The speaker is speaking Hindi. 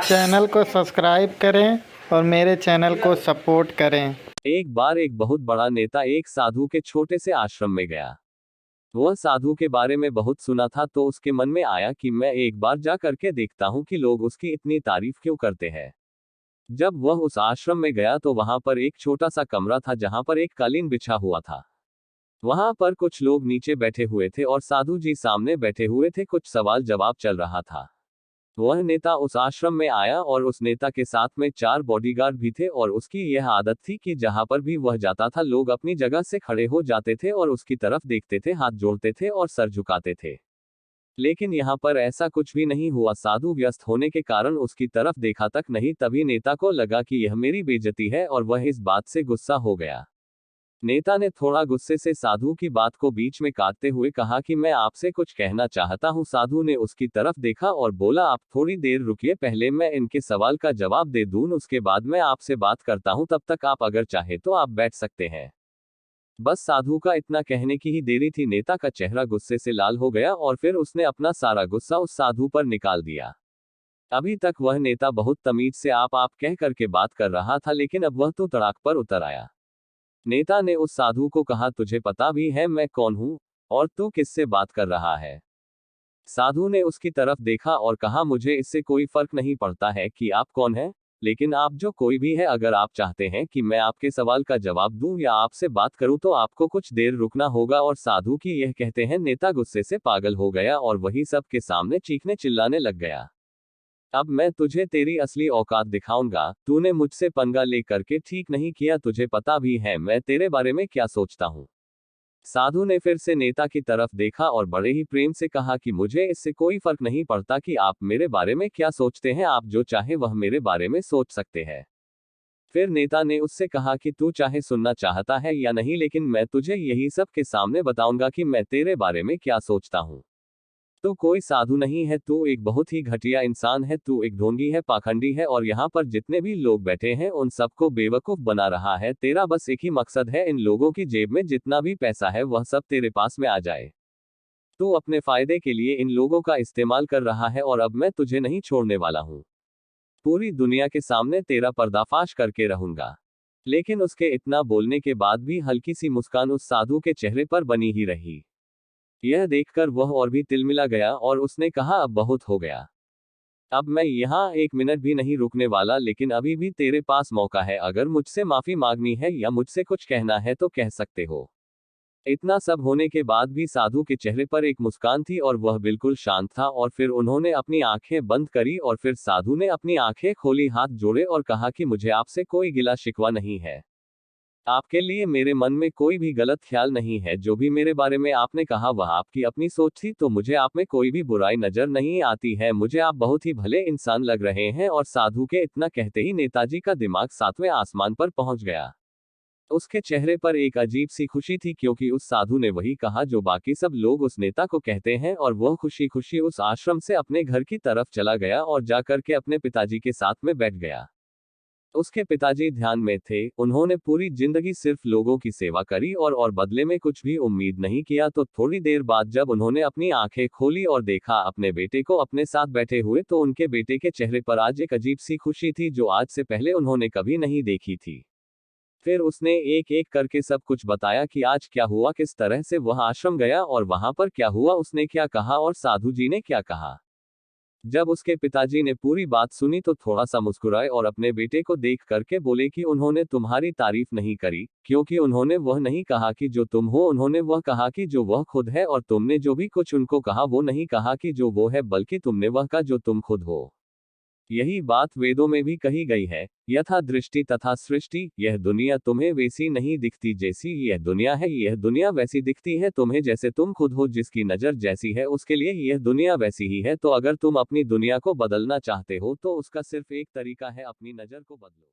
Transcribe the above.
चैनल को सब्सक्राइब करें और मेरे चैनल को सपोर्ट करें। एक बार एक बहुत बड़ा नेता एक साधु के छोटे से आश्रम में गया। वह साधु के बारे में बहुत सुना था, तो उसके मन में आया कि मैं एक बार जा करके देखता हूँ कि लोग उसकी इतनी तारीफ क्यों करते हैं। जब वह उस आश्रम में गया तो वहां पर एक छोटा सा कमरा था जहां पर एक कालीन बिछा हुआ था। वहां पर कुछ लोग नीचे बैठे हुए थे और साधु जी सामने बैठे हुए थे, कुछ सवाल जवाब चल रहा था। वह नेता उस आश्रम में आया और उस नेता के साथ में 4 बॉडीगार्ड भी थे और उसकी यह आदत थी कि जहां पर भी वह जाता था लोग अपनी जगह से खड़े हो जाते थे और उसकी तरफ देखते थे, हाथ जोड़ते थे और सर झुकाते थे। लेकिन यहाँ पर ऐसा कुछ भी नहीं हुआ। साधु व्यस्त होने के कारण उसकी तरफ देखा तक नहीं। तभी नेता को लगा कि यह मेरी बेइज्जती है और वह इस बात से गुस्सा हो गया। नेता ने थोड़ा गुस्से से साधु की बात को बीच में काटते हुए कहा कि मैं आपसे कुछ कहना चाहता हूं। साधु ने उसकी तरफ देखा और बोला, आप थोड़ी देर रुकिए, पहले मैं इनके सवाल का जवाब दे दूं, उसके बाद मैं आपसे बात करता हूं। तब तक आप अगर चाहे तो आप बैठ सकते हैं। बस साधु का इतना कहने की ही देरी थी। नेता का चेहरा गुस्से से लाल हो गया और फिर उसने अपना सारा गुस्सा उस साधु पर निकाल दिया। अभी तक वह नेता बहुत तमीज से आप कह करके बात कर रहा था, लेकिन अब वह तो तड़ाक पर उतर आया। नेता ने उस साधु को कहा, तुझे पता भी है मैं कौन हूं और तू किससे बात कर रहा है? साधु ने उसकी तरफ देखा और कहा, मुझे इससे कोई फर्क नहीं पड़ता है कि आप कौन हैं, लेकिन आप जो कोई भी है, अगर आप चाहते हैं कि मैं आपके सवाल का जवाब दूं या आपसे बात करूं तो आपको कुछ देर रुकना होगा। और साधु की यह कहते हैं नेता गुस्से से पागल हो गया और वही सब के सामने चीखने चिल्लाने लग गया। अब मैं तुझे तेरी असली औकात दिखाऊंगा। तूने मुझसे पंगा ले करके ठीक नहीं किया, तुझे पता भी है मैं तेरे बारे में क्या सोचता हूँ। साधु ने फिर से नेता की तरफ देखा और बड़े ही प्रेम से कहा कि मुझे इससे कोई फर्क नहीं पड़ता कि आप मेरे बारे में क्या सोचते हैं, आप जो चाहे वह मेरे बारे में सोच सकते हैं। फिर नेता ने उससे कहा कि तू चाहे सुनना चाहता है या नहीं, लेकिन मैं तुझे यही सब के सामने बताऊंगा कि मैं तेरे बारे में क्या सोचता हूँ। तू कोई साधु नहीं है, तू एक बहुत ही घटिया इंसान है, तू एक ढोंगी है, पाखंडी है और यहाँ पर जितने भी लोग बैठे हैं उन सबको बेवकूफ बना रहा है। तेरा बस एक ही मकसद है, इन लोगों की जेब में जितना भी पैसा है वह सब तेरे पास में आ जाए। तू अपने फायदे के लिए इन लोगों का इस्तेमाल कर रहा है और अब मैं तुझे नहीं छोड़ने वाला हूँ। पूरी दुनिया के सामने तेरा पर्दाफाश करके रहूंगा। लेकिन उसके इतना बोलने के बाद भी हल्की सी मुस्कान उस साधु के चेहरे पर बनी ही रही। यह देखकर वह और भी तिलमिला गया और उसने कहा, अब बहुत हो गया। अब मैं यहाँ 1 मिनट भी नहीं रुकने वाला, लेकिन अभी भी तेरे पास मौका है। अगर मुझसे माफी मांगनी है या मुझसे कुछ कहना है तो कह सकते हो। इतना सब होने के बाद भी साधु के चेहरे पर एक मुस्कान थी और वह बिल्कुल शांत था। और फिर उन्होंने अपनी आंखें बंद करी और फिर साधु ने अपनी आंखें खोली, हाथ जोड़े और कहा कि मुझे आपसे कोई गिला शिकवा नहीं है। आपके लिए मेरे मन में कोई भी गलत ख्याल नहीं है। जो भी मेरे बारे में आपने कहा वह आपकी अपनी सोच थी, तो मुझे आप में कोई भी बुराई नजर नहीं आती है। मुझे आप बहुत ही भले इंसान लग रहे हैं। और साधु के इतना कहते ही नेताजी का दिमाग 7वें आसमान पर पहुंच गया। उसके चेहरे पर एक अजीब सी खुशी थी, क्योंकि उस साधु ने वही कहा जो बाकी सब लोग उस नेता को कहते हैं। और वह खुशी खुशी उस आश्रम से अपने घर की तरफ चला गया और जाकर के अपने पिताजी के साथ में बैठ गया। उसके पिताजी ध्यान में थे। उन्होंने पूरी जिंदगी सिर्फ लोगों की सेवा करी और बदले में कुछ भी उम्मीद नहीं किया। तो थोड़ी देर बाद जब उन्होंने अपनी आंखें खोली और देखा अपने बेटे को अपने साथ बैठे हुए, तो उनके बेटे के चेहरे पर आज एक अजीब सी खुशी थी जो आज से पहले उन्होंने कभी नहीं देखी थी। फिर उसने एक एक करके सब कुछ बताया कि आज क्या हुआ, किस तरह से वह आश्रम गया और वहां पर क्या हुआ, उसने क्या कहा और साधु जी ने क्या कहा। जब उसके पिताजी ने पूरी बात सुनी तो थोड़ा सा मुस्कुराए और अपने बेटे को देख करके बोले कि उन्होंने तुम्हारी तारीफ नहीं करी, क्योंकि उन्होंने वह नहीं कहा कि जो तुम हो, उन्होंने वह कहा कि जो वह खुद है। और तुमने जो भी कुछ उनको कहा वो नहीं कहा कि जो वो है, बल्कि तुमने वह कहा जो तुम खुद हो। यही बात वेदों में भी कही गई है, यथा दृष्टि तथा सृष्टि। यह दुनिया तुम्हें वैसी नहीं दिखती जैसी यह दुनिया है, यह दुनिया वैसी दिखती है तुम्हें जैसे तुम खुद हो। जिसकी नजर जैसी है उसके लिए यह दुनिया वैसी ही है। तो अगर तुम अपनी दुनिया को बदलना चाहते हो तो उसका सिर्फ एक तरीका है, अपनी नजर को बदलो।